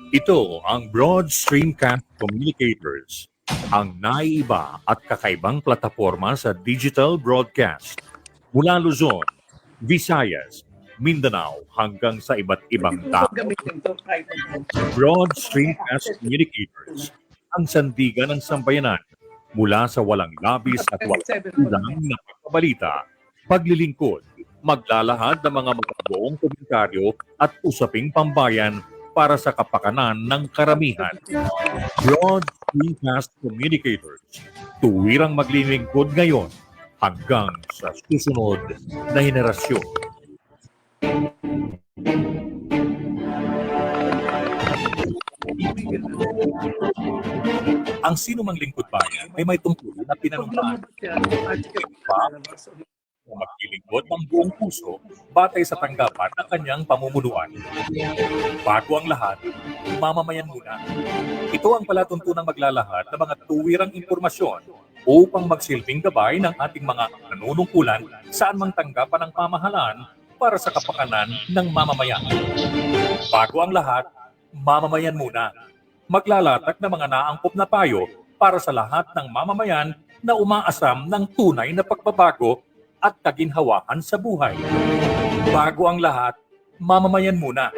Ito ang Broad Stream Cast Communicators, ang naiiba at kakaibang plataforma sa digital broadcast. Mula Luzon, Visayas, Mindanao hanggang sa iba't ibang dako. Broad Stream Cast Communicators, ang sandigan ng sambayanan mula sa walang labis at walang kulang na pagbabalita, paglilingkod, maglalahad ng mga makabuong komentaryo at usaping pambayan para sa kapakanan ng karamihan. Broad Stream Cast Communicators, tuwirang maglilingkod ngayon hanggang sa susunod na henerasyon. Ang sinumang lingkod bayan ay may tungkulin na pinanumbahan. Maglilingkod ng buong puso batay sa tanggapan ng kanyang pamumunuan. Bago ang lahat, mamamayan muna. Ito ang palatuntunang maglalahad ng mga tuwirang impormasyon upang magsilbing gabay ng ating mga nanunungkulan saan mang tanggapan ng pamahalaan para sa kapakanan ng mamamayan. Bago ang lahat, mamamayan muna. Maglalatak ng mga naangkop na payo para sa lahat ng mamamayan na umaasam ng tunay na pagbabago at kaginhawaan sa buhay. Bago ang lahat, mamamayan muna.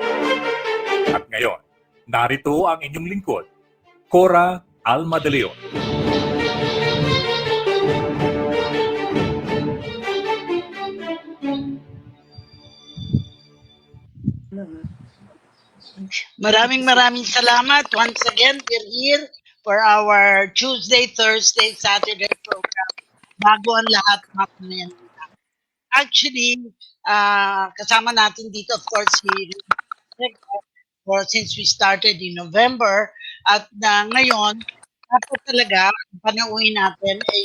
At ngayon, narito ang inyong lingkod, Cora Alma De Leon. Maraming salamat. Once again, we're here for our Tuesday, Thursday, Saturday program. Bago ang lahat, mamamayan. Actually, kasama natin dito, of course, since we started in November, at ngayon, dapat talaga, panauhin natin ay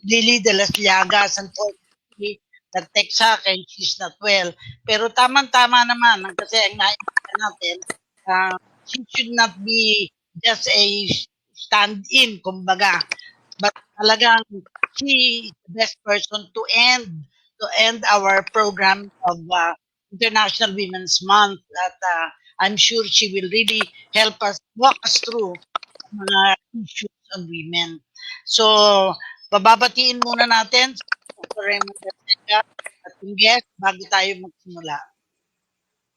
Lily de las Llagas, unfortunately, nag-text sa akin, she's not well. Pero tamang-tama naman, kasi ang naiintindihan natin, she should not be just a stand-in, kumbaga. But talagang she is the best person to end our program of International Women's Month. That I'm sure she will really help us walk us through mga issues on women. So, bababatiin muna natin si Dr.Reymund Arcega at yung guest bago tayo magsimula.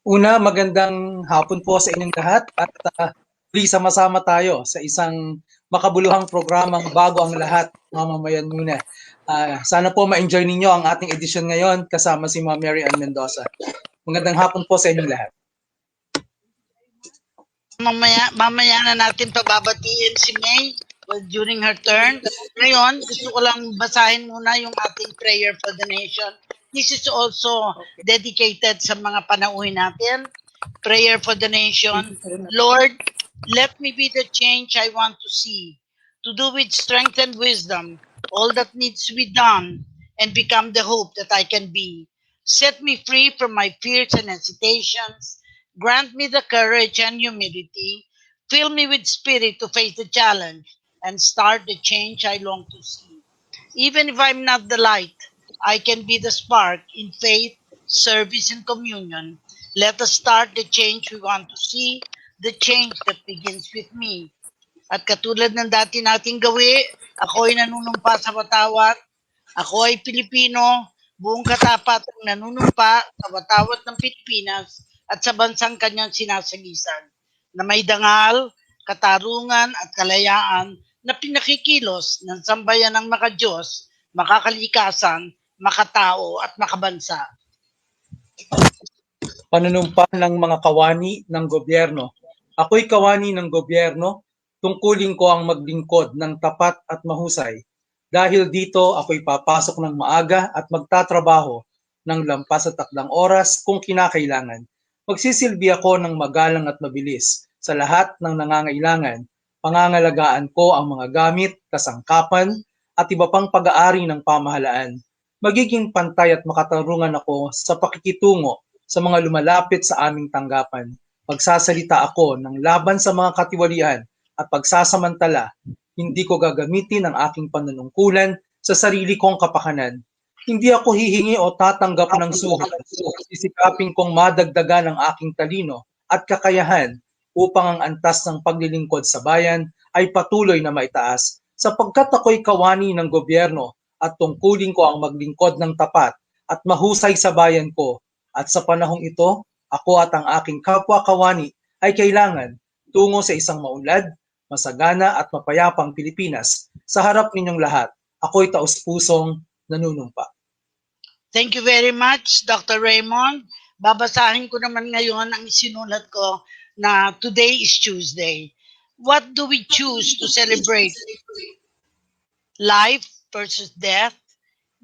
Una, magandang hapon po sa inyong lahat at please sama-sama tayo sa isang makabuluhang programang Bago ang Lahat, mamamayan muna. Sana po ma-enjoy ninyo ang ating edisyon ngayon kasama si Ma'am Mary Ann Mendoza. Magandang hapon po sa inyong lahat. Mamaya na natin pababatiin si May during her turn. Ngayon, gusto ko lang basahin muna yung ating prayer for the nation. This is also dedicated sa mga panauhin natin. Prayer for the nation. Lord, let me be the change I want to see, to do with strength and wisdom all that needs to be done, and become the hope that I can be. Set me free from my fears and hesitations. Grant me the courage and humility. Fill me with spirit to face the challenge and start the change I long to see. Even if I'm not the light, I can be the spark in faith, service, and communion. Let us start the change we want to see, the change that begins with me. At katulad ng dati nating gawi, ako ay nanunumpa sa watawat, ako ay Pilipino, buong katapatang nanunumpa sa watawat ng Pilipinas at sa bansang kanyang sinasagisan, na may dangal, katarungan at kalayaan na pinakikilos ng sambayan ng makadiyos, makakalikasan, makatao at makabansa. Panunumpa ng mga kawani ng gobyerno. Ako'y kawani ng gobyerno, tungkulin ko ang maglingkod ng tapat at mahusay. Dahil dito, ako'y papasok ng maaga at magtatrabaho ng lampas sa takdang oras kung kinakailangan. Magsisilbi ako ng magalang at mabilis sa lahat ng nangangailangan. Pangangalagaan ko ang mga gamit, kasangkapan, at iba pang pag-aari ng pamahalaan. Magiging pantay at makatarungan ako sa pakikitungo sa mga lumalapit sa aming tanggapan. Pagsasalita ako ng laban sa mga katiwalian at pagsasamantala, hindi ko gagamitin ang aking panunungkulan sa sarili kong kapakanan. Hindi ako hihingi o tatanggap ng sugat. Sisikapin kong madagdagan ang aking talino at kakayahan upang ang antas ng paglilingkod sa bayan ay patuloy na maitaas sapagkat ako'y kawani ng gobyerno at tungkulin ko ang maglingkod ng tapat at mahusay sa bayan ko. At sa panahong ito, ako at ang aking kapwa kawani ay kailangan tungo sa isang maunlad, masagana at mapayapang Pilipinas. Sa harap ninyong lahat, ako'y taus-pusong nanunumpa. Thank you very much, Dr. Reymund. Babasahin ko naman ngayon ang isinulat ko na today is Tuesday. What do we choose to celebrate? Life versus death?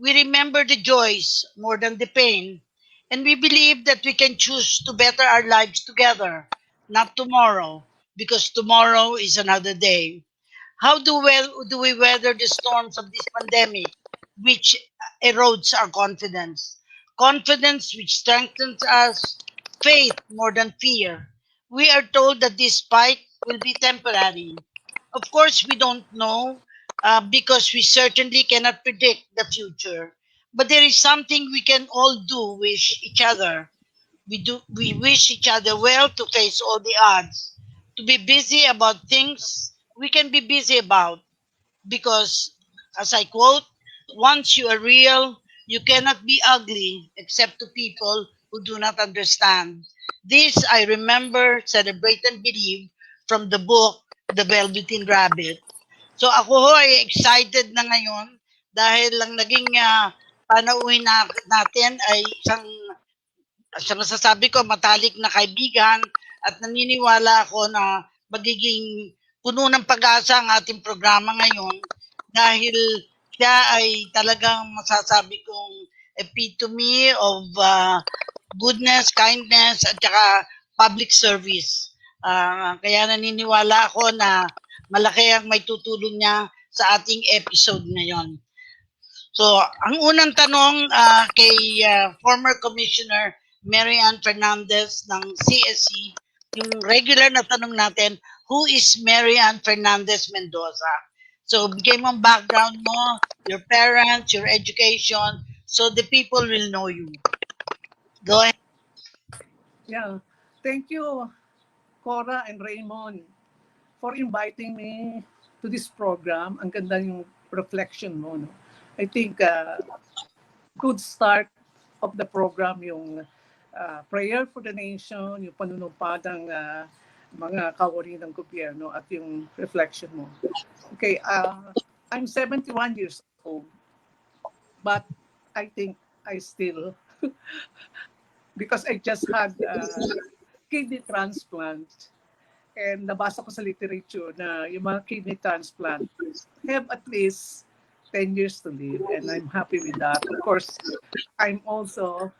We remember the joys more than the pain, and we believe that we can choose to better our lives together, not tomorrow, because tomorrow is another day. How do we weather the storms of this pandemic, which erodes our confidence? Confidence which strengthens us, faith more than fear. We are told that this spike will be temporary. Of course, we don't know because we certainly cannot predict the future. But there is something we can all do: wish each other. We wish each other well to face all the odds. To be busy about things we can be busy about because, as I quote, once you are real, you cannot be ugly except to people who do not understand. This I remember, celebrate, and believe from the book, The Velveteen Rabbit. So ako ho ay excited na ngayon dahil lang naging panauhin natin ay sa masasabi ko, matalik na kaibigan at naniniwala ako na magiging puno ng pag-asa ang ating programa ngayon dahil siya ay talagang masasabi kong epitome of goodness, kindness, at saka public service. Kaya naniniwala ako na malaki ang may tutulong niya sa ating episode ngayon. So, ang unang tanong kay former Commissioner Mary Ann Fernandez ng CSC, yung regular na tanong natin, who is Mary Ann Fernandez Mendoza? So, bigay mo ang background mo, your parents, your education, so the people will know you. Go ahead. Yeah, thank you, Cora and Raymond, for inviting me to this program. Ang ganda yung reflection mo. No? I think good start of the program yung prayer for the nation, yung panunupad ng mga kawani ng gobyerno at yung reflection mo. Okay, I'm 71 years old, but I think I still, because I just had kidney transplant, and nabasa ko sa literature na yung mga kidney transplant have at least 10 years to live, and I'm happy with that. Of course, I'm also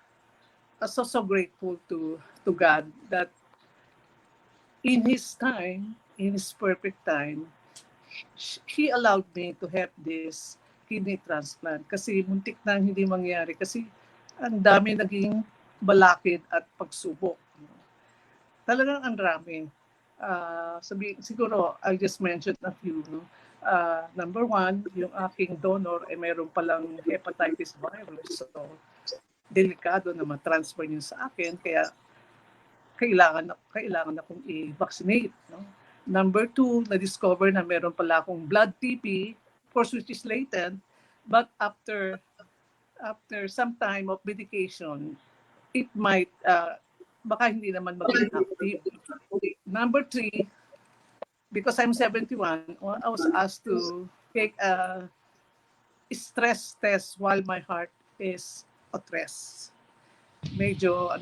so grateful to God that in His time, in His perfect time, He allowed me to have this kidney transplant kasi muntik na hindi mangyari kasi ang dami naging balakid at pagsubok. Talagang ang dami. Siguro, I'll just mention a few. No? Number one, yung aking donor ay mayroon palang hepatitis virus. So, delikado na ma-transfer niyo sa akin. Kaya, kailangan akong i-vaccinate. No? Number two, na-discover na mayroon pala akong blood TB, of course, which is latent. But after some time of medication, it might, baka hindi naman maging active. Number three, because I'm 71, I was asked to take a stress test while my heart is at rest. Medyo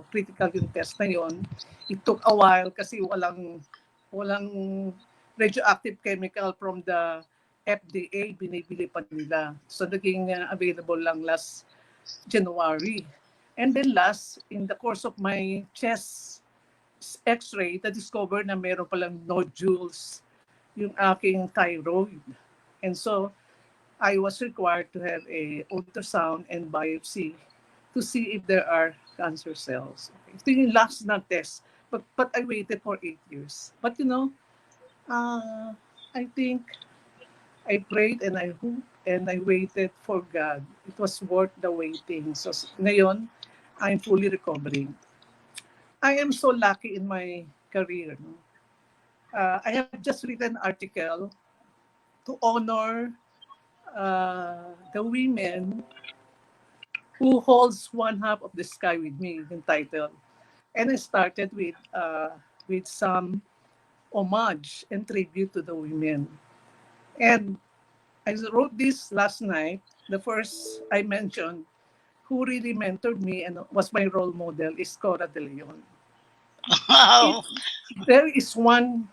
critical yung test na yon. It took a while kasi walang radioactive chemical from the FDA, binibili pa nila. So naging available lang last January. And then last, in the course of my chest x-ray, na-discover na meron palang nodules yung aking thyroid. And so, I was required to have a ultrasound and biopsy to see if there are cancer cells. Okay. Ito yung last na test. But I waited for 8 years. But I think I prayed and I hoped and I waited for God. It was worth the waiting. So ngayon, I'm fully recovering. I am so lucky in my career. No? I have just written an article to honor the women who holds one half of the sky with me, entitled. And I started with some homage and tribute to the women. And I wrote this last night. The first I mentioned, who really mentored me and was my role model, is Cora De Leon. Wow. There is one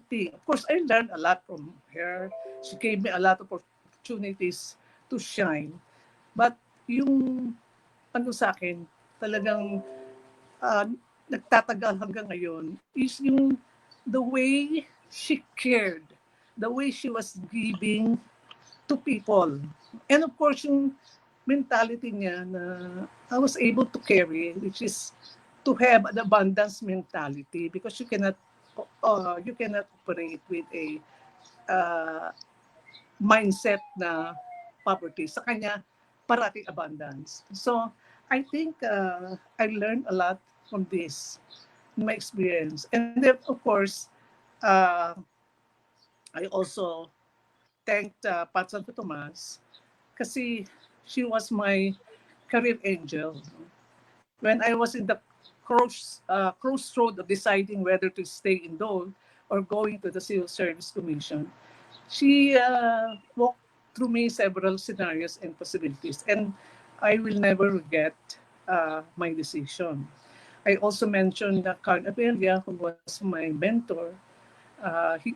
thing. Of course, I learned a lot from her. She gave me a lot of opportunities to shine. But yung ano sa akin, talagang uh, nagtatagal hanggang ngayon is yung the way she cared, the way she was giving to people. And of course, yung mentality niya na I was able to carry, which is to have an abundance mentality, because you cannot operate with a mindset na poverty. Sa kanya, parating abundance. So I think I learned a lot from this, my experience. And then, of course, I also thanked Pat Santo Tomas kasi she was my career angel. When I was in the crossroad of deciding whether to stay in Dole or going to the Civil Service Commission, she walked through me several scenarios and possibilities, and I will never regret my decision. I also mentioned Karen Abelia, who was my mentor.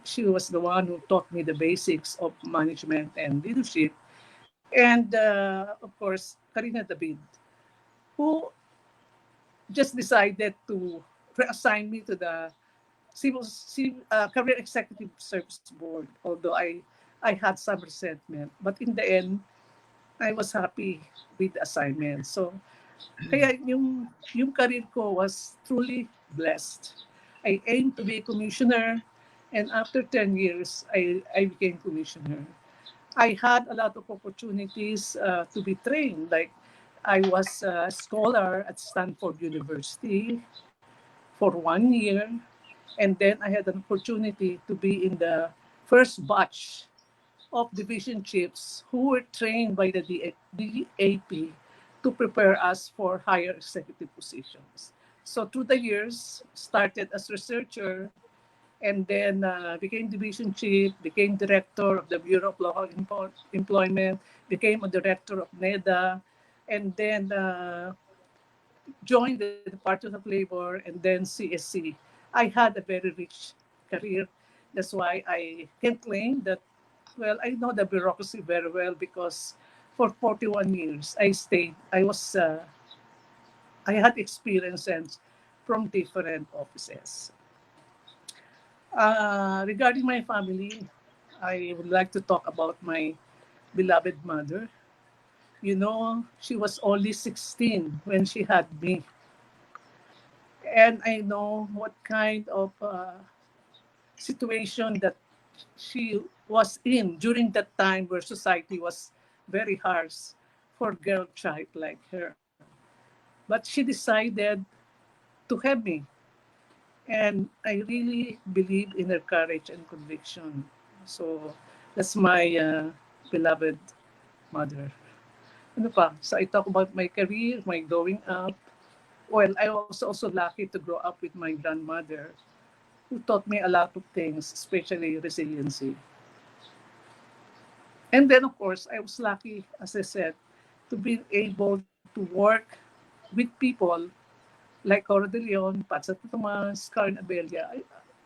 She was the one who taught me the basics of management and leadership. And of course, Karina David, who just decided to reassign me to the Career Executive Service Board, although I had some resentment. But in the end, I was happy with the assignment. So, kaya yung career ko was truly blessed. I aimed to be a commissioner, and after 10 years, I became commissioner. I had a lot of opportunities to be trained. Like, I was a scholar at Stanford University for 1 year. And then I had an opportunity to be in the first batch of division chiefs who were trained by the DAP to prepare us for higher executive positions. So through the years, started as researcher, and then became division chief, became director of the Bureau of Local Employment, became a director of NEDA, and then joined the Department of Labor and then CSC. I had a very rich career. That's why I can claim that, well, I know the bureaucracy very well, because for 41 years I stayed. I had experiences from different offices. Regarding my family, I would like to talk about my beloved mother. You know, she was only 16 when she had me. And I know what kind of situation that she was in during that time where society was very harsh for a girl child like her. But she decided to have me. And I really believe in her courage and conviction. So that's my beloved mother. Ano pa? So I talk about my career, my growing up. Well, I was also lucky to grow up with my grandmother, who taught me a lot of things, especially resiliency. And then, of course, I was lucky, as I said, to be able to work with people like Cora De Leon, Pat Santo Tomas, Karen Abelia.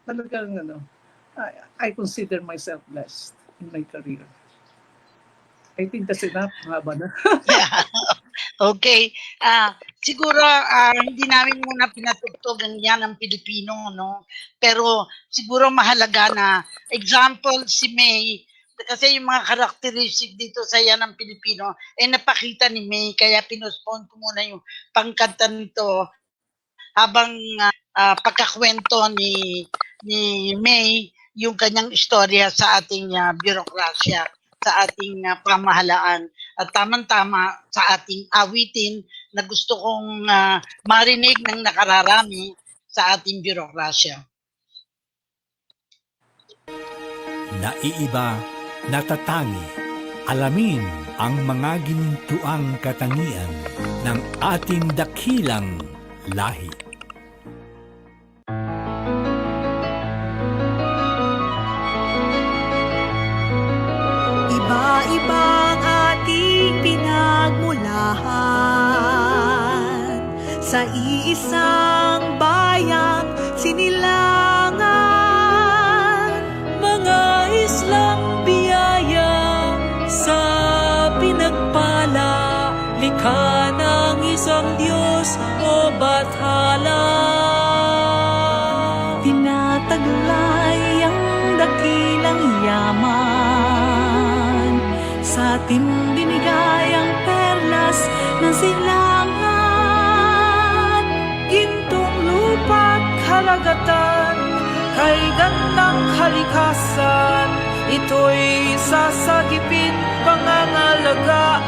Talagang, I consider myself blessed in my career. I think that's enough. Haba na. Yeah. Okay. Siguro hindi namin muna pinatugtog ang yan ng Pilipino, no? Pero siguro mahalaga na example si May, kasi yung mga characteristic dito sa yan ng Pilipino, napakita ni May, kaya pinospone ko muna yung pangkanta nito habang pagkakwento ni May yung kanyang istorya sa ating birokrasya, sa ating pamahalaan, at tamang-tama sa ating awitin na gusto kong marinig ng nakararami sa ating birokrasya. Naiiba, natatangi, alamin ang mga ginintuang katangian ng ating dakilang lahi. Iba-ibang ating pinagmulahan, sa iisang bayang sinilangan. Mga islang biyaya sa pinagpala, likha ng isang Diyos o bathala. Tinataglay ang dakilang yaman, sa ating binigay ang perlas ng silangan. Gintong lupa't karagatan, kay gandang kalikasan, ito'y sasagipin pangangalagaan.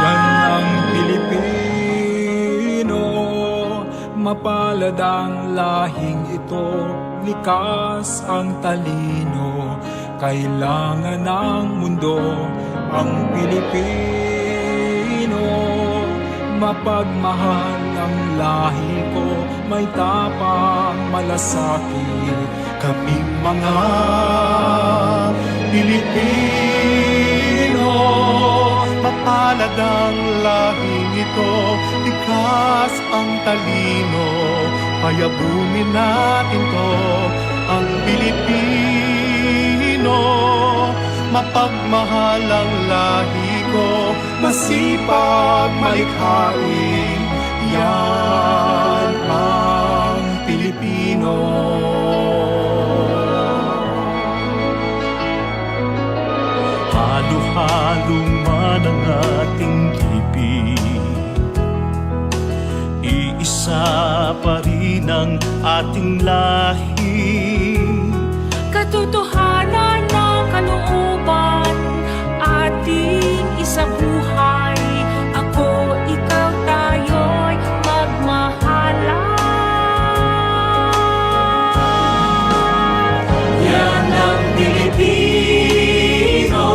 Yan ang Pilipino, mapalad ang lahing ito, likas ang talino, kailangan ng mundo ang Pilipino. Mapagmahal ang lahi ko, may tapang malasakit, kaming mga Pilipino. Mapalad ang lahing ito, likas ang talino, payabunin natin to, ang Pilipino. Mapagmahal ang lahi ko, masipag malikhain, yan ang Pilipino. Halo-halo man ang ating ibig, iisa pa rin ang ating lahi. Katotohanan ng kalooban, ating isabuhay. Ako, ikaw, tayo'y magmahalan. Yan ang Pilipino,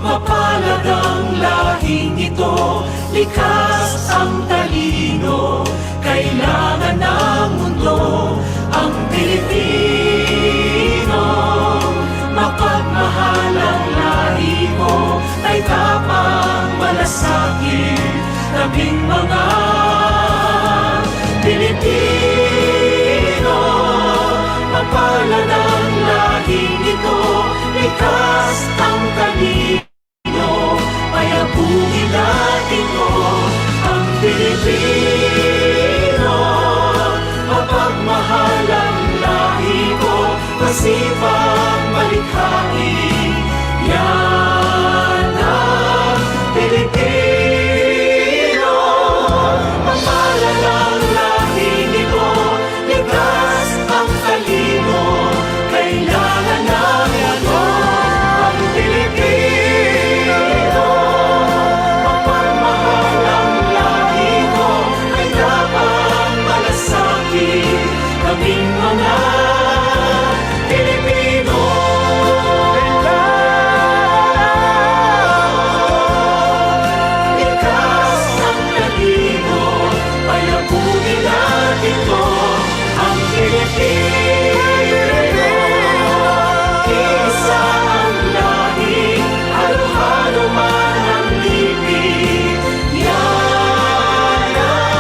mapalad ang lahing ito, likas ang talino, kailangan ng mundo ang Pilipino. Mapagmahal ang lahi ko, ay tapang malasakit, tabing mga Pilipino. Mapalad ang lahing ito, likas ang talino, payabungin natin ko ang Pilipino. Mapagmahal ang lahi ko, masipag malikhain, yan ang Pilipino. Mapalad ang lahing ito, likas ang talino, kailangan namin ang Pilipino. Mapagmahal ang lahi ko, ay dapat malasakit, kaming mga Pilipino. Likas ang talino, payabungin natin to, ang Pilipino. Isa ang lahi, halo-halo man ang libig, yan ang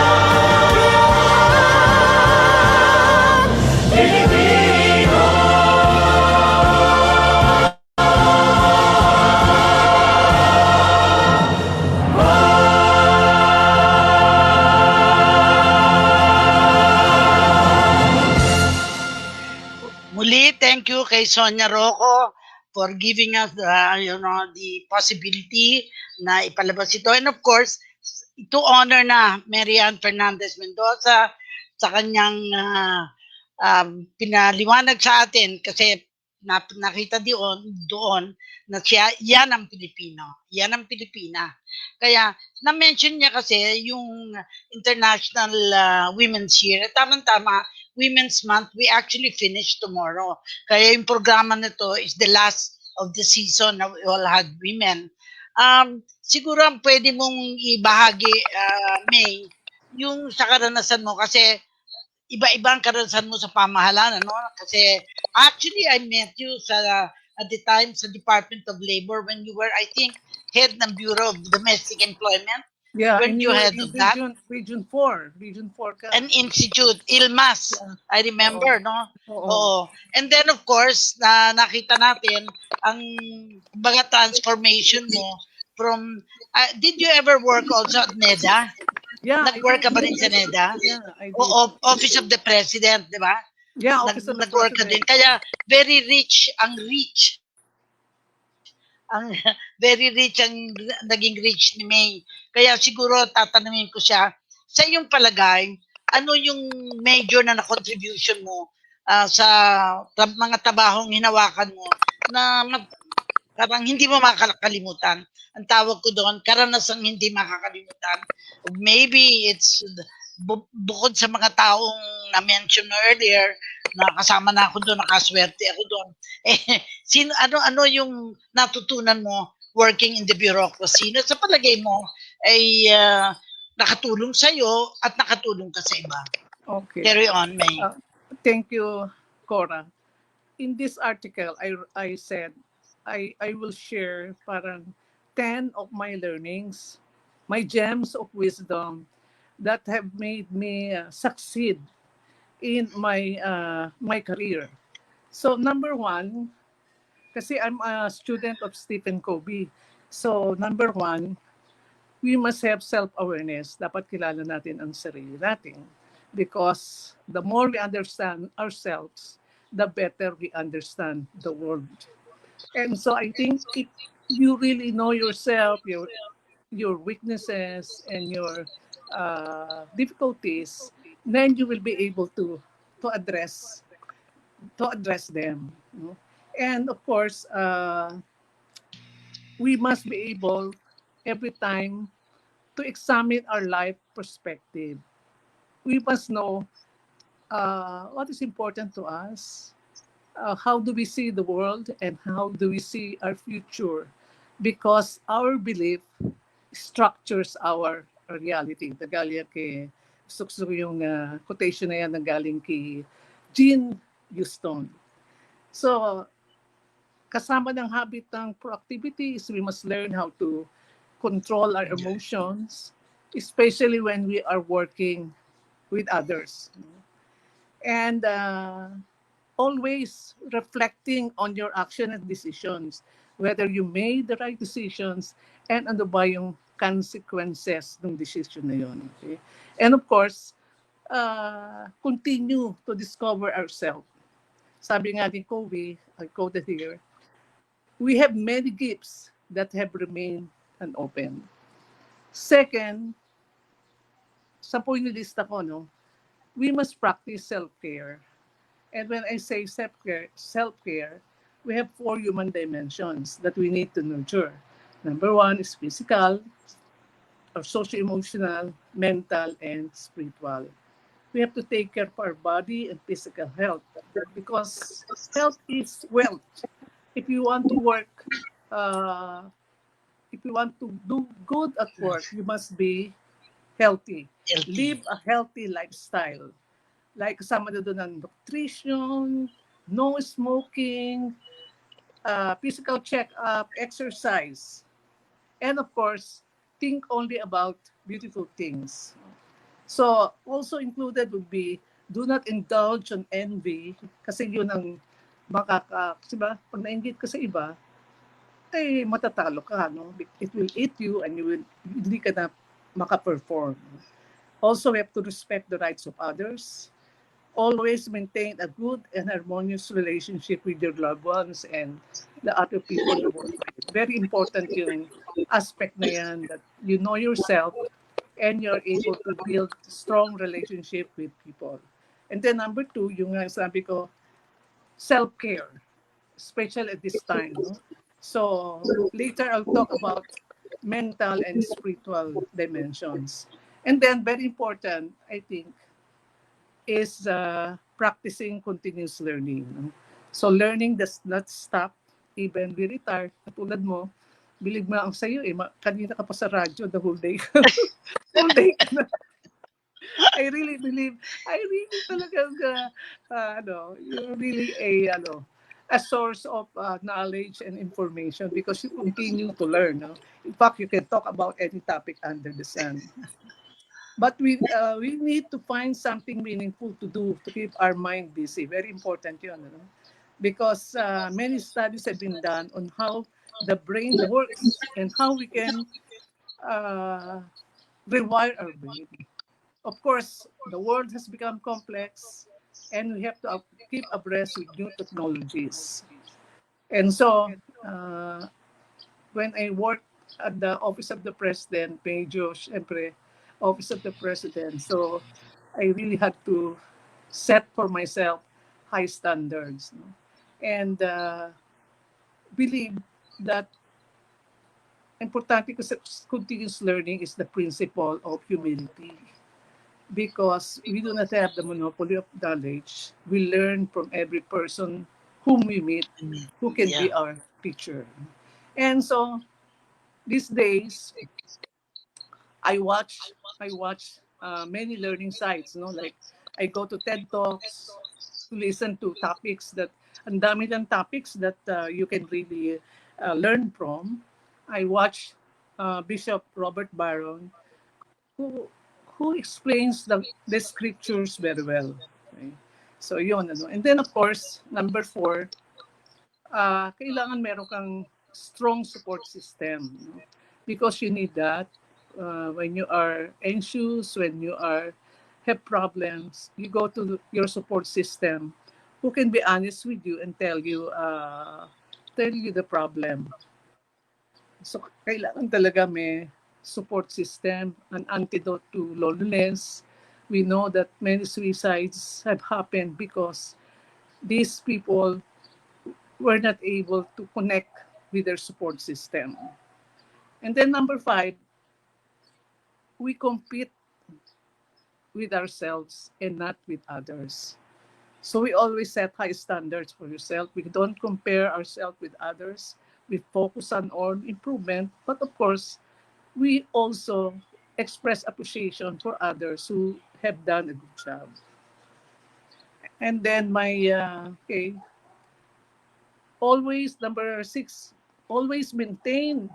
Pilipino. Muli, thank you kay Sonia Rocco for giving us the possibility na ipalabas ito. And of course, to honor na Marian Fernandez Mendoza sa kanyang pinaliwanag sa atin kasi nakita doon na yan ang Pilipino. Yan ang Pilipina. Kaya, na-mention niya kasi yung International Women's Year. Tama-tama, Women's Month, we actually finish tomorrow. Kaya yung programa nito is the last of the season na we all had women. Siguro ang pwede mong ibahagi, May, yung sa karanasan mo kasi iba-iba ang karanasan mo sa pamahalaan, ano? Kasi actually I met you at the time sa Department of Labor when you were, I think, head ng Bureau of Domestic Employment. Yeah, Weren't and you you were head in of that? Region 4. Region 4 ka. An institute, ILMAS, Yeah. I remember, no? Oo. Oo. And then of course, nakita natin ang baga transformation mo from, did you ever work also at NEDA? Yeah, Nag-work ka ba rin sa NEDA? Yeah, I did. O Office of the President, di ba? Yeah, Office of the Nag-work ka din. President. Kaya very rich ang reach. Ang very rich ang naging reach ni May. Kaya siguro tatanungin ko siya, sa iyong palagay, ano yung major na contribution mo sa mga tabahong hinawakan mo na parang hindi mo makakalimutan. Ang tawag ko doon, karanasang hindi makakalimutan. Maybe it's bukod sa mga taong na-mention earlier, nakasama na ako doon, nakaswerte ako doon. Ano yung natutunan mo working in the bureaucracy na sa palagay mo ay nakatulong sa'yo at nakatulong ka sa iba? Okay. Carry on, May. Thank you, Cora. In this article, I said, I will share parang 10 of my learnings, my gems of wisdom that have made me succeed in my career. So number one, kasi I'm a student of Stephen Covey. So number one, we must have self-awareness. Dapat kilala natin ang sarili natin. Because the more we understand ourselves, the better we understand the world. And so I think if you really know yourself, your weaknesses and your difficulties, then you will be able to address them. You know? And of course, we must be able every time to examine our life perspective. We must know what is important to us, how do we see the world, and how do we see our future, because our belief structures our reality. Nagaling kay, gusto ko yung quotation na yan nagaling kay Jean Houston. So, kasama ng habit ng proactivity is we must learn how to control our emotions, especially when we are working with others. And always reflecting on your action and decisions, whether you made the right decisions and ano ba yung consequences ng decision na yun. Okay? And of course, continue to discover ourselves. Sabi nga ni Covey, I quoted here, we have many gifts that have remained unopened. Second, sa po yung lista ko, no, we must practice self-care. And when I say self-care, we have 4 human dimensions that we need to nurture. Number 1 is physical, or socio-emotional, mental, and spiritual. We have to take care of our body and physical health because health is wealth. If you want to work, if you want to do good at work, you must be healthy. Live a healthy lifestyle. Like kasama na doon ng nutrition, no smoking, physical check-up, exercise. And of course, think only about beautiful things. So also included would be, do not indulge on envy kasi yun ang diba? Pag nainggit ka sa iba, ay matatalo ka, no? It will eat you and hindi ka na makaperform. Also, we have to respect the rights of others. Always maintain a good and harmonious relationship with your loved ones and the other people you work with. Very important yung aspect na yan, that you know yourself and you're able to build strong relationship with people. And then number 2, yung sabi ko, self-care. special at this time. No? So later I'll talk about mental and spiritual dimensions. And then very important, I think, is practicing continuous learning. No? So learning does not stop even we retire. Katulad mo, bilig mo ang sa'yo kanina ka pa sa radyo the whole day. Whole day ka na. I really believe, I really talagang, you're really a source of knowledge and information because you continue to learn. No? In fact, you can talk about any topic under the sun. But we need to find something meaningful to do to keep our mind busy. Very important yun. No? Because many studies have been done on how the brain works and how we can rewire our brain. Of course, the world has become complex and we have to keep abreast with new technologies. And so, when I worked at the Office of the President, medyo, syempre, Office of the President, so I really had to set for myself high standards. No? And believe that importante ko sa continuous learning is the principle of humility. Because we do not have the monopoly of knowledge. We learn from every person whom we meet, who can be our teacher. And so these days, I watch many learning sites. No, like I go to TED Talks to listen to topics that ang dami ng topics that you can really learn from. I watch Bishop Robert Barron, who explains the scriptures very well. Okay? So yun. And then of course, number 4, kailangan meron kang strong support system. No? Because you need that when you are anxious, when you have problems, you go to your support system who can be honest with you and tell you the problem. So kailangan talaga may support system, an antidote to loneliness. We know that many suicides have happened because these people were not able to connect with their support system. And then number 5, we compete with ourselves and not with others. So we always set high standards for yourself. We don't compare ourselves with others. We focus on our improvement, but of course, we also express appreciation for others who have done a good job. And then always number 6, always maintain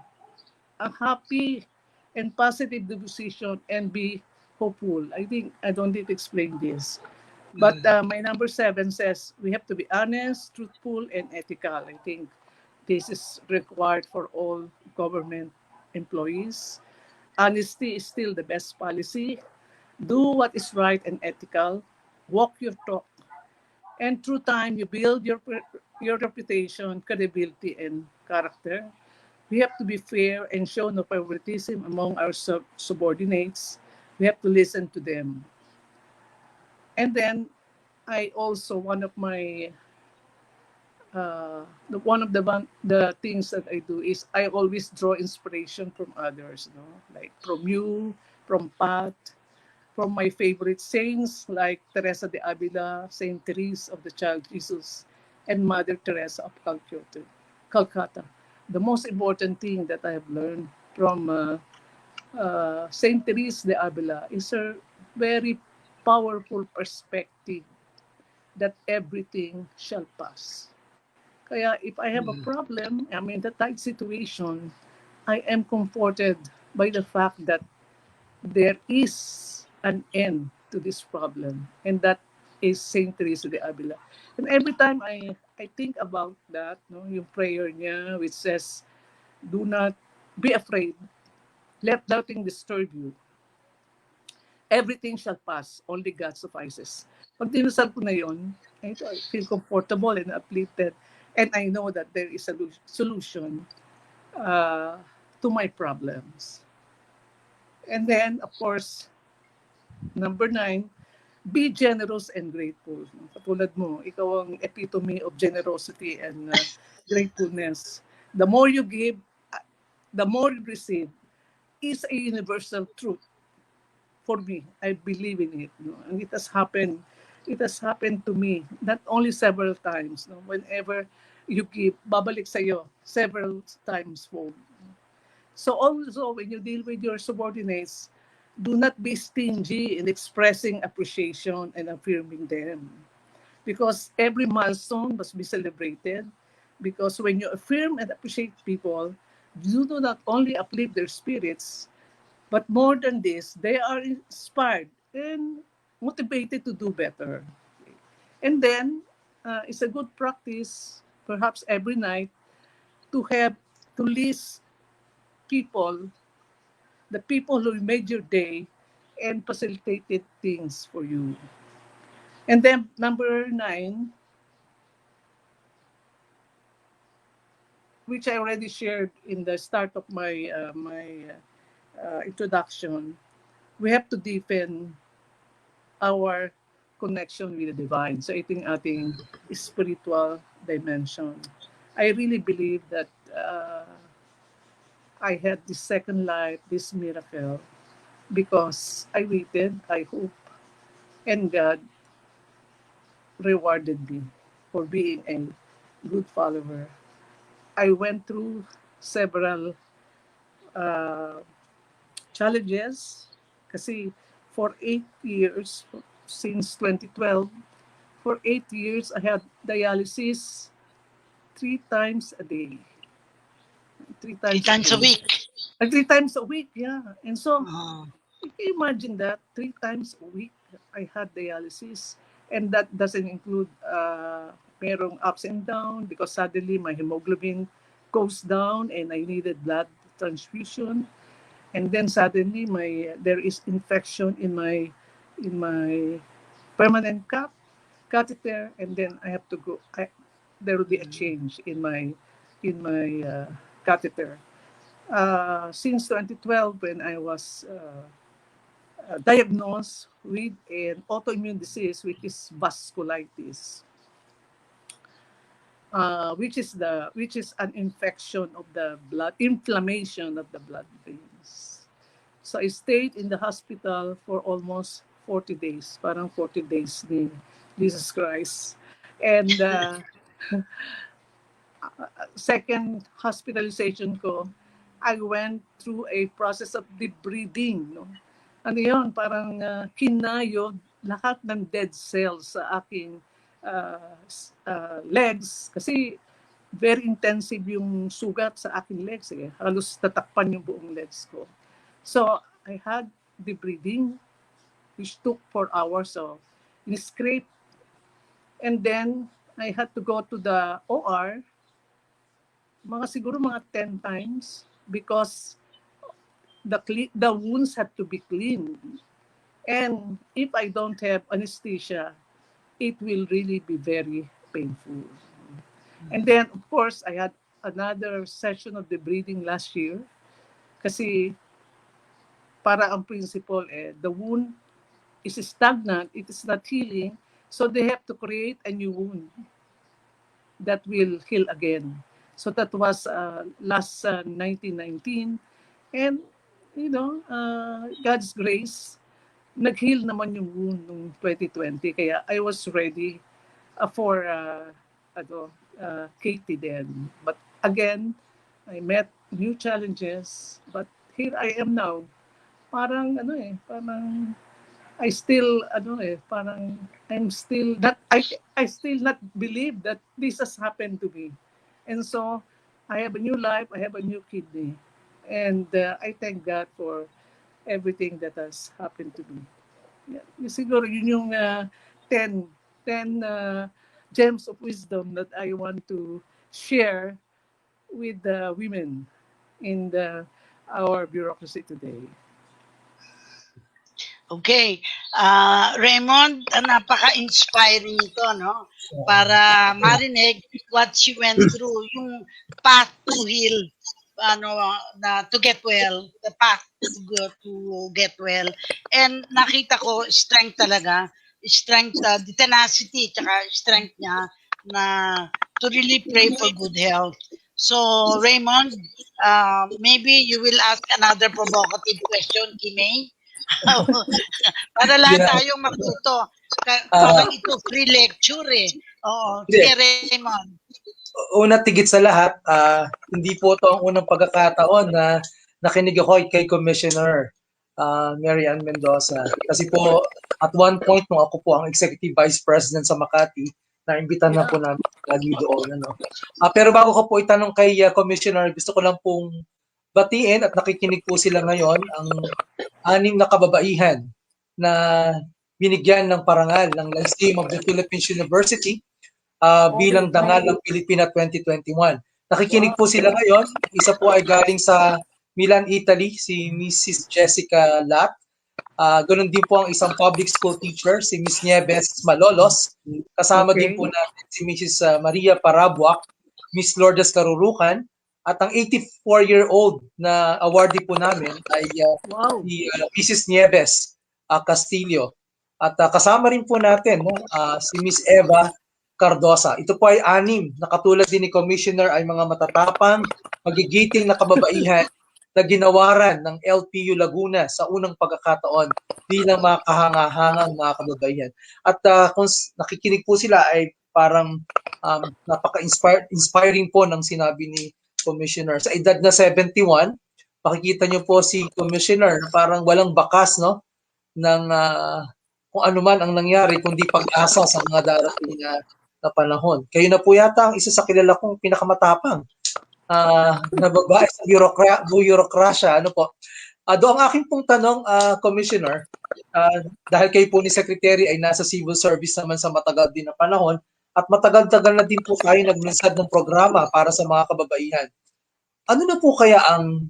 a happy and positive disposition and be hopeful. I think I don't need to explain this. But my number 7 says we have to be honest, truthful, and ethical. I think this is required for all government employees. Honesty is still the best policy. Do what is right and ethical. Walk your talk. And through time, you build your reputation, credibility, and character. We have to be fair and show no favoritism among our subordinates. We have to listen to them. And then, I also, one of the things that I do is I always draw inspiration from others, like from you, from Pat, from my favorite saints like Teresa de Avila, Saint Therese of the Child Jesus, and Mother Teresa of Calcutta. The most important thing that I have learned from Saint Therese de Avila is her very powerful perspective that everything shall pass. Kaya if I have a problem, I'm in a tight situation, I am comforted by the fact that there is an end to this problem, and that is Saint Teresa de Avila. And every time I think about that, yung prayer niya which says, do not be afraid, let nothing disturb you. Everything shall pass, only God suffices. Pag dinasal ko na yun, I feel comfortable and uplifted. And I know that there is a solution to my problems. And then, of course, number 9, be generous and grateful. Katulad mo, ikaw ang epitome of generosity and gratefulness. The more you give, the more you receive is a universal truth for me. I believe in it. No? And it has happened. It has happened to me, not only several times. No? Whenever you give, babalik sa'yo several times fold. So also, when you deal with your subordinates, do not be stingy in expressing appreciation and affirming them. Because every milestone must be celebrated. Because when you affirm and appreciate people, you do not only uplift their spirits, but more than this, they are inspired and motivated to do better. And then, it's a good practice, perhaps every night, to have to list people, the people who made your day and facilitated things for you. And then number 9, which I already shared in the start of my introduction, we have to deepen our connection with the divine. So ito yung ating spiritual dimension. I really believe that I had this second life, this miracle, because I waited, I hope, and God rewarded me for being a good follower. I went through several uh, challenges kasi for 8 years, since 2012, for 8 years, I had dialysis 3 times a day. 3 times a week. 3 times a week, yeah. And so, Oh. you can imagine that 3 times a week I had dialysis, and that doesn't include merong ups and downs because suddenly my hemoglobin goes down and I needed blood transfusion, and then suddenly there is infection in my permanent catheter, and then I have to go. There will be a change in my catheter. Since 2012, when I was diagnosed with an autoimmune disease, which is vasculitis, which is an infection of the blood, inflammation of the blood veins. So I stayed in the hospital for almost 40 days, parang 40 days ni Jesus Christ. And second hospitalization ko, I went through a process of debriding. No? Ano yun? Parang kinayod lahat ng dead cells sa aking legs. Kasi very intensive yung sugat sa aking legs. Eh. Halos tatakpan yung buong legs ko. So, I had debriding, which took 4 hours of scrape. And then, I had to go to the OR, siguro mga 10 times, because the wounds had to be cleaned. And if I don't have anesthesia, it will really be very painful. And then, of course, I had another session of the breathing last year. Kasi para ang principle, the wound is stagnant, it is not healing, so they have to create a new wound that will heal again. So that was last 1919. And, God's grace, nag-heal naman yung wound noong 2020. Kaya I was ready for Katie then. But again, I met new challenges. But here I am now. Parang I still parang I'm still not I still not believe that this has happened to me. And so I have a new life, I have a new kidney. And I thank God for everything that has happened to me. Yeah. Siguro yun yung 10 gems of wisdom that I want to share with the women in our bureaucracy today. Okay. Raymond, napaka-inspiring ito, no? Para marinig what she went through, yung path to heal, to get well, the path to get well. And nakita ko, strength talaga, strength, the tenacity, tsaka strength niya na to really pray for good health. So, Raymond, maybe you will ask another provocative question, Kimay. Para lahat Yeah. tayong matuto. Ah, Parang ito free lecture eh. Oo, Hindi. sige Raymond. Una tigit sa lahat, hindi po ito ang unang pagkakataon na nakinig ako kay Commissioner Mary Ann Mendoza. Kasi po, at one point, nung ako po ang Executive Vice President sa Makati, naimbitahan na po namin lagi doon. Ano. Pero bago ko po itanong kay Commissioner, gusto ko lang pong batiin at nakikinig po sila ngayon ang 6 na kababaihan na binigyan ng parangal ng Lyceum of the Philippines University bilang dangal ng Pilipina 2021. Nakikinig po sila ngayon. Isa po ay galing sa Milan, Italy, si Mrs. Jessica Lahat. Ganun din po ang isang public school teacher, si Miss Nieves Malolos. Kasama din po natin si Mrs. Maria Parabuak, Miss Lourdes Karurukan, at ang 84-year-old na awardee po namin ay si Mrs. Nieves Castillo. At kasama rin po natin si Miss Eva Cardosa. Ito po ay 6 na katulad din ni Commissioner ay mga matatapang, magigiting na kababaihan na ginawaran ng LPU Laguna sa unang pagkakataon bilang mga kahangahangang mga kababaihan. At kung nakikinig po sila ay parang napaka-inspiring po ng sinabi ni Commissioner. Sa edad na 71, makikita niyo po si Commissioner na parang walang bakas no ng kung ano man ang nangyari kundi pag-asa sa mga darating na panahon. Kayo na po yata ang isa sa kilala kong pinakamatapang na babae sa bureaucracia. Ano po? Ang aking pong tanong, Commissioner, dahil kayo po ni Secretary ay nasa civil service naman sa matagal din na panahon at matagal-tagal na din po kayo naglunsad ng programa para sa mga kababaihan. Ano na po kaya ang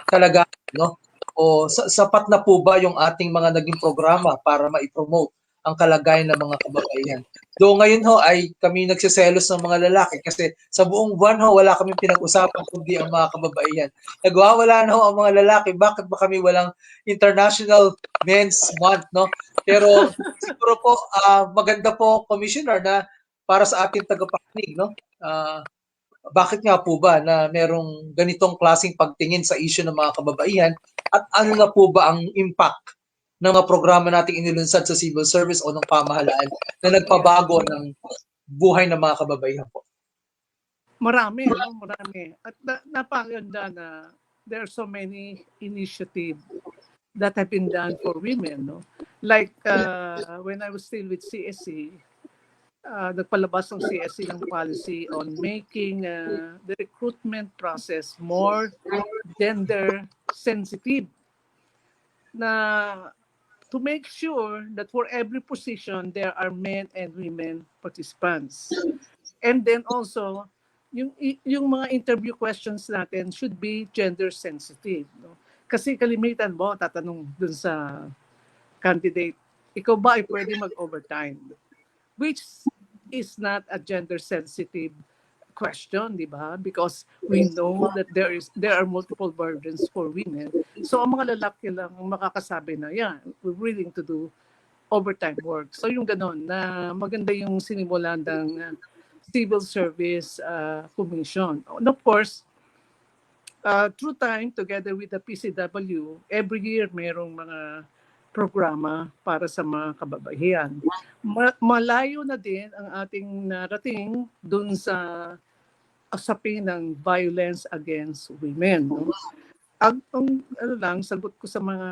talaga, no? O sapat na po ba yung ating mga naging programa para ma-promote ang kalagayan ng mga kababaihan? Do ngayon ho ay kami nagsiselos ng mga lalaki kasi sa buong buwan ho wala kaming pinag-usapan kundi ang mga kababaihan. Nagwawala na ho ang mga lalaki, bakit ba kami walang International Men's Month, no? Pero siguro po maganda po, Commissioner, na para sa ating tagapakinig, no? Bakit nga po ba na merong ganitong klaseng pagtingin sa issue ng mga kababaihan at ano na po ba ang impact ng mga programa nating inilunsad sa civil service o ng pamahalaan na nagpabago ng buhay ng mga kababaihan po? Marami, no? Marami. At napakaganda na there are so many initiatives that have been done for women, no? Like when I was still with CSC, nagpalabas ng CSC ng policy on making the recruitment process more gender sensitive, na to make sure that for every position there are men and women participants. And then also yung mga interview questions natin should be gender sensitive, no? Kasi kalimitan mo tatanong dun sa candidate, ikaw ba ay pwede mag-overtime? Which is not a gender sensitive question, di ba? Because we know that there are multiple burdens for women. So ang mga lalaki lang ang makakasabi na, yeah, we're willing to do overtime work. So yung ganon, na maganda yung sinimulan ng Civil Service Commission. And of course, through time, together with the PCW, every year merong mga programa para sa mga kababaihan. Malayo na din ang ating narating dun sa usapin ng violence against women, no? Ang sagot ko sa mga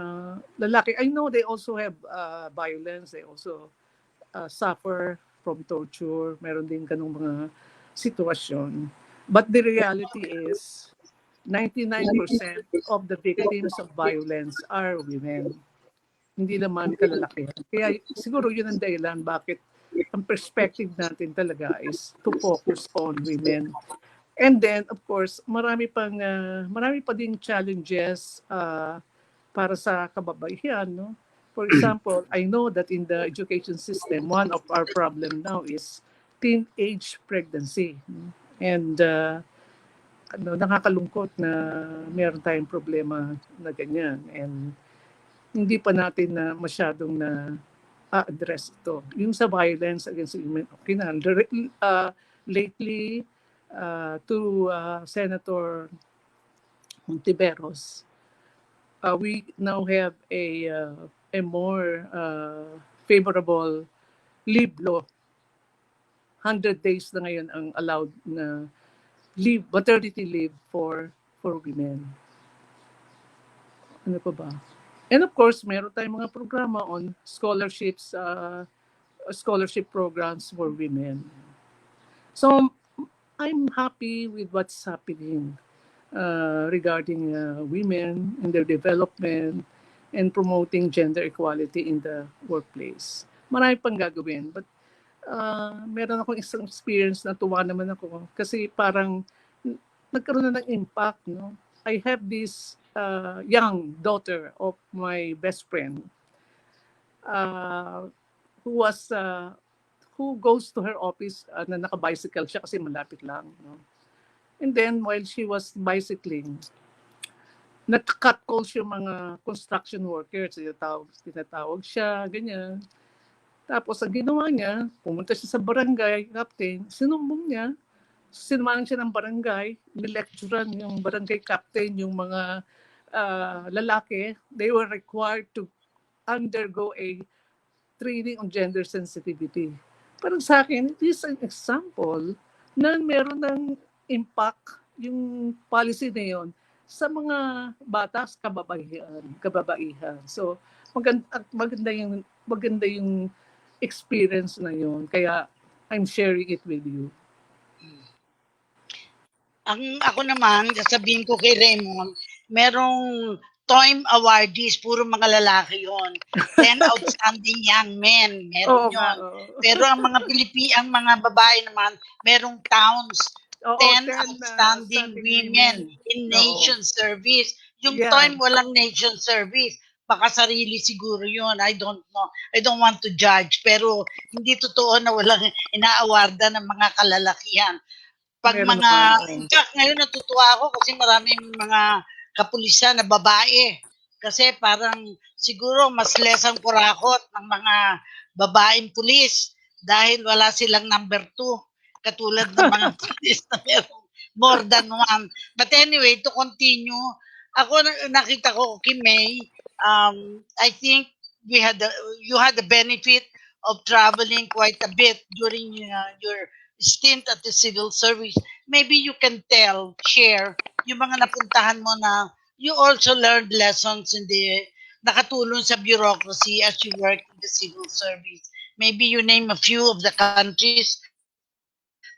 lalaki, I know they also have violence, they also suffer from torture, meron din ganung mga sitwasyon. But the reality is 99% of the victims of violence are women. Hindi naman kalalakihan. Kaya siguro yun ang dahilan bakit ang perspective natin talaga is to focus on women. And then, of course, marami pa ding challenges para sa kababaihan, no? For example, I know that in the education system, one of our problem now is teenage pregnancy. And nakakalungkot na meron tayong problema na ganyan. And hindi pa natin na masyadong na address ito. Yung sa violence against women, okay na. Lately, to Senator Montiveros, we now have a more favorable leave law. 100 days na ngayon ang allowed na leave, maternity leave for women. Ano pa ba? And of course, meron tayong mga programa on scholarships, scholarship programs for women. So, I'm happy with what's happening regarding women and their development and promoting gender equality in the workplace. Marami pang gagawin, but meron akong isang experience na tuwa naman ako kasi parang nagkaroon na ng impact, no? I have this young daughter of my best friend who goes to her office na naka-bicycle siya kasi malapit lang, no? And then while she was bicycling, nag-cut calls yung mga construction workers, tinatawag siya, ganyan. Tapos ang ginawa niya, pumunta siya sa barangay captain, sinumbong niya, sinumbang siya ng barangay, nilecturean yung barangay captain, yung mga lalaki, they were required to undergo a training on gender sensitivity. Parang sa akin, it is an example na meron ng impact yung policy na yun sa mga batas, kababaihan. So, maganda yung experience na yun. Kaya, I'm sharing it with you. Ako naman, sasabihin ko kay Raymond, merong Time awardees, puro mga lalaki yon. 10 outstanding young men, meron yun. Pero ang mga babae naman, merong towns. 10 outstanding women in nation service. Yung time walang nation service. Baka sarili siguro yun. I don't know. I don't want to judge. Pero hindi totoo na walang inaawarda ng mga kalalakihan. Pag in fact, ngayon natutuwa ako kasi maraming mga kapulisan na babae. Kasi parang siguro mas less ang kurakot ng mga babaeng pulis dahil wala silang number 2. Katulad ng mga pulis na merong more than one. But anyway, to continue, ako nakita ko kay May, I think you had the benefit of traveling quite a bit during your stint at the civil service. Maybe you can share yung mga napuntahan mo na you also learned lessons nakatulong sa bureaucracy as you work in the civil service. Maybe you name a few of the countries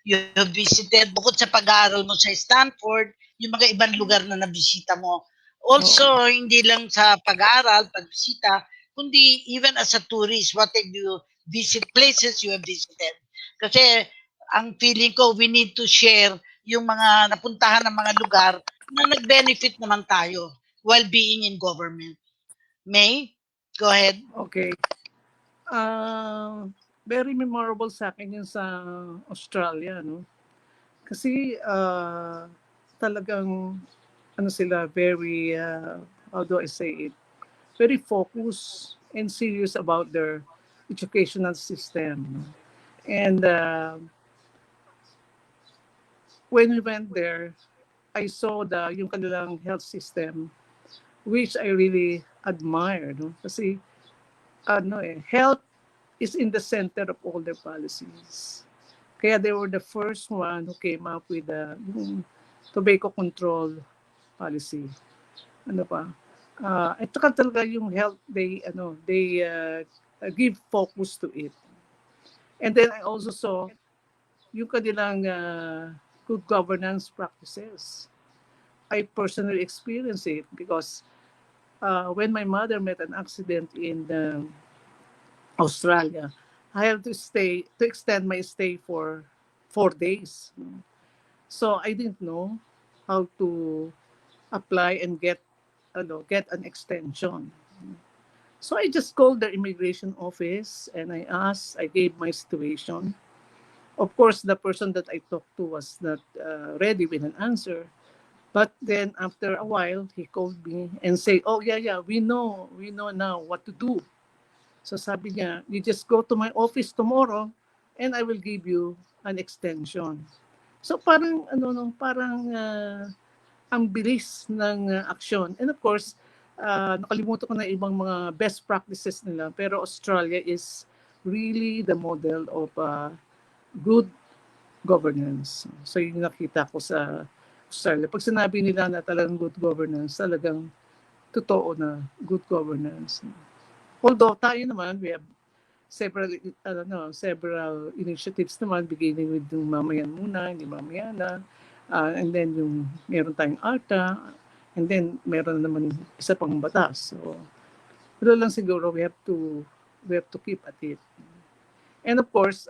you have visited. Bukod sa pag-aaral mo sa Stanford, yung mga ibang lugar na nabisita mo. Also, hindi lang sa pag-aaral, pagbisita, kundi even as a tourist, what have you visit places you have visited. Kasi ang feeling ko, we need to share yung mga napuntahan ng mga lugar na nag-benefit naman tayo while being in government. May, go ahead. Okay. Very memorable sa akin yung sa Australia, no? Kasi talagang sila very how do I say it? Very focused and serious about their educational system. No? And when we went there, I saw yung kanilang health system, which I really admire, no? Kasi health is in the center of all their policies. Kaya they were the first one who came up with the tobacco control policy. Ano pa? At saka talaga yung health, they give focus to it. And then I also saw yung kanilang good governance practices. I personally experienced it because when my mother met an accident in Australia, I have to extend my stay for 4 days. So I didn't know how to apply and get an extension. So I just called the immigration office and I gave my situation. Of course, the person that I talked to was not ready with an answer. But then after a while, he called me and said, "Oh yeah, we know now what to do." So sabi niya, you just go to my office tomorrow and I will give you an extension. So parang ang bilis ng aksyon. And of course, nakalimutan ko na ibang mga best practices nila, pero Australia is really the model of good governance. So yung nakita ko sa Australia. Pag sinabi nila na talagang good governance, talagang totoo na good governance. Although tayo naman, we have several initiatives naman, beginning with yung Mamayan muna, hindi Mamayana, and then yung meron tayong ARTA, and then meron naman isa pang batas. So, pero lang siguro we have to keep at it. And of course,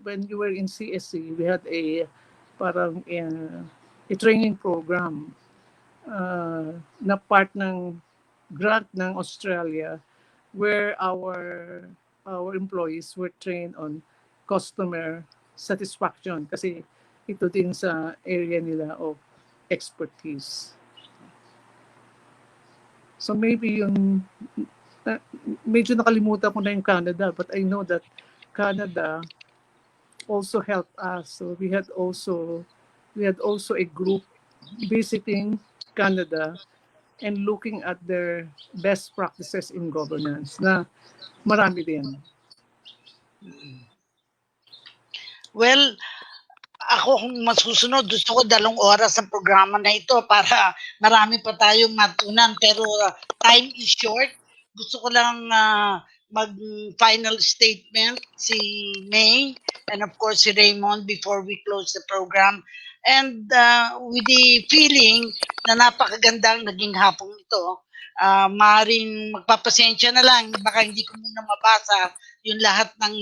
when you were in CSC, we had a training program na part ng grant ng Australia where our employees were trained on customer satisfaction kasi ito din sa area nila of expertise. So maybe yung medyo nakalimutan ko na yung Canada, but I know that Canada also helped us. So we had also a group visiting Canada and looking at their best practices in governance na marami din. Well, ako kung masusunod, gusto ko 2 oras ang programa na ito para marami pa tayong matunan. Pero time is short. Gusto ko lang mag-final statement si May and of course si Reymund before we close the program. And with the feeling na napakagandang naging hapong ito, maaaring magpapasensya na lang, baka hindi ko muna mabasa yung lahat ng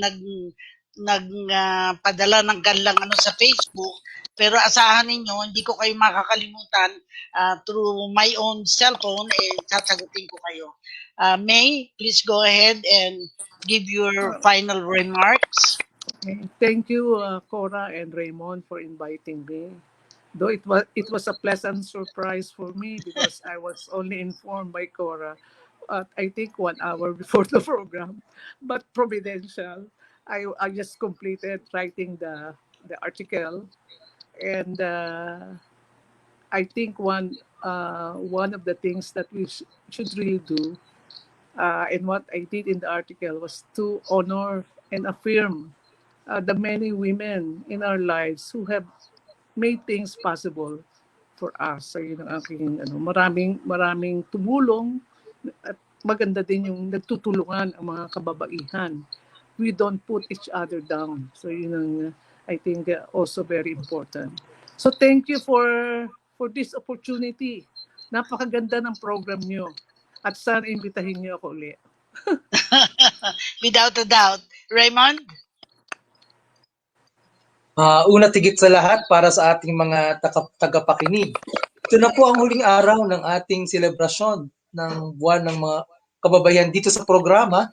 nagpadala ng kanilang sa Facebook, pero asahan ninyo, hindi ko kayo makakalimutan through my own cellphone, sasagutin ko kayo. May, please go ahead and give your final remarks. Okay. Thank you, Cora and Reymund, for inviting me. Though it was a pleasant surprise for me because I was only informed by Cora, I think 1 hour before the program, but providential. I just completed writing the article, and I think one of the things that we should really do, and what I did in the article was to honor and affirm the many women in our lives who have made things possible for us. So yun ang aking maraming tumulong at maganda din yung nagtutulungan ang mga kababaihan. We don't put each other down. So yun ang I think also very important. So thank you for this opportunity. Napakaganda ng program nyo. At sana imbitahin nyo ako ulit. Without a doubt. Reymund? Una tigit sa lahat para sa ating mga tagapakinig. Ito na po ang huling araw ng ating selebrasyon ng buwan ng mga kababayan dito sa programa.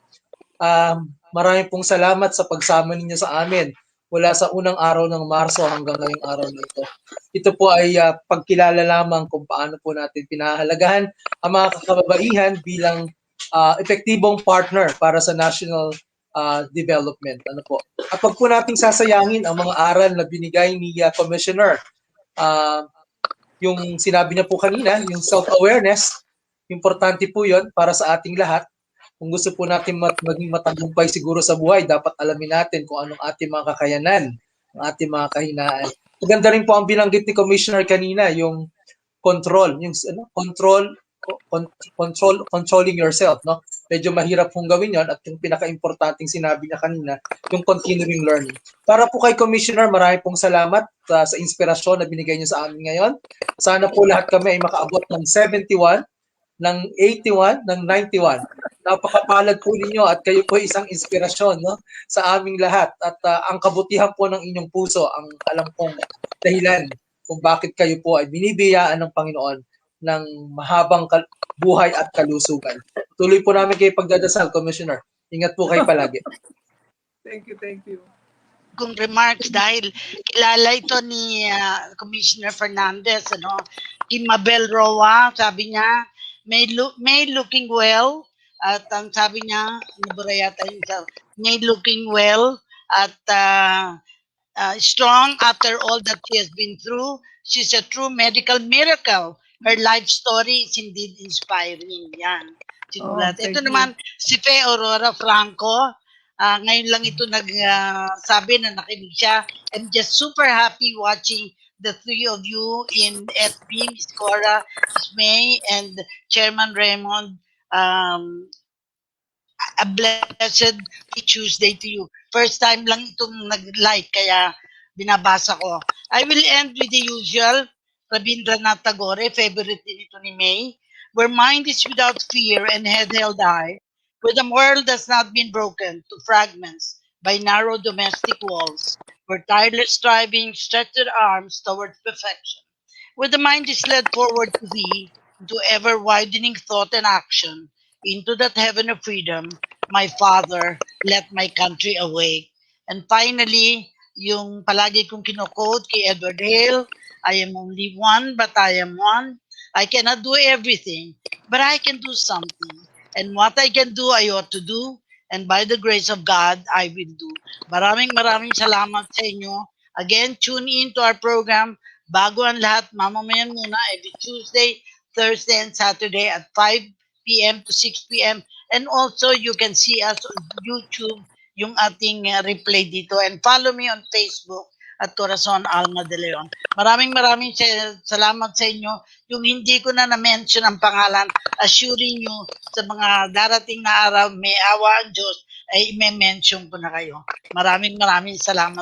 Maraming pong salamat sa pagsama ninyo sa amin mula sa unang araw ng Marso hanggang ngayong araw na ito. Ito po ay pagkilala lamang kung paano po natin pinahalagahan ang mga kababaihan bilang epektibong partner para sa national development. Ano po? Kapag po nating sasayangin ang mga aral na binigay ni Commissioner, yung sinabi niya po kanina, yung self-awareness, importante po yon para sa ating lahat. Kung gusto po natin maging matagumpay siguro sa buhay, dapat alamin natin kung anong ating mga kakayanan, ang ating mga kahinaan. Maganda rin po ang binanggit ni Commissioner kanina, yung control, controlling yourself, no? Medyo mahirap pong gawin 'yon at yung pinaka-importanting sinabi niya kanina, yung continuing learning. Para po kay Commissioner, marami pong salamat sa inspirasyon na binigay niyo sa amin ngayon. Sana po lahat kami ay makaabot ng 71, ng 81, ng 91. Napakapalad po ninyo at kayo po isang inspirasyon, no, sa aming lahat. At ang kabutihan po ng inyong puso ang alam kong dahilan kung bakit kayo po ay binibiyaan ng Panginoon ng mahabang buhay at kalusugan. Tuloy po namin kayo pagdadasal, Commissioner. Ingat po kayo palagi. Thank you. Kung remarks dahil kilala ito ni Commissioner Fernandez, Kim Mabel Roa, sabi niya, may looking well, At ang sabi niya, nabura yata yung may looking well at strong after all that she has been through. She's a true medical miracle. Her life story is indeed inspiring. Yan. Sinulat. thank Ito you. naman, si Fe Aurora Franco. Ngayon lang ito nagsabi na nakinig siya. I'm just super happy watching the three of you in FB, Miss Cora, Miss May, and Chairman Raymond. A blessed Tuesday to you. First time lang itong nag-like, kaya binabasa ko. I will end with the usual, Rabindranath Tagore, favorite din ito ni May, where mind is without fear and head held high, where the world has not been broken to fragments by narrow domestic walls, where tireless striving stretch their arms towards perfection, where the mind is led forward to thee, into ever-widening thought and action, into that heaven of freedom, my Father, let my country awake. And finally, yung palagi kong kino-quote kay Edward Hale, I am only one, but I am one. I cannot do everything, but I can do something. And what I can do, I ought to do. And by the grace of God, I will do. Maraming salamat sa inyo. Again, tune in to our program, Bago ang Lahat, Mamamayan muna, every Tuesday, Thursday, and Saturday at 5 p.m. to 6 p.m. And also, you can see us on YouTube, yung ating replay dito. And follow me on Facebook at Corazon Alma De Leon. Maraming salamat sa inyo. Yung hindi ko na na-mention ang pangalan, assuring nyo sa mga darating na araw, may awa ang Diyos, ay i-mention ko na kayo. Maraming salamat.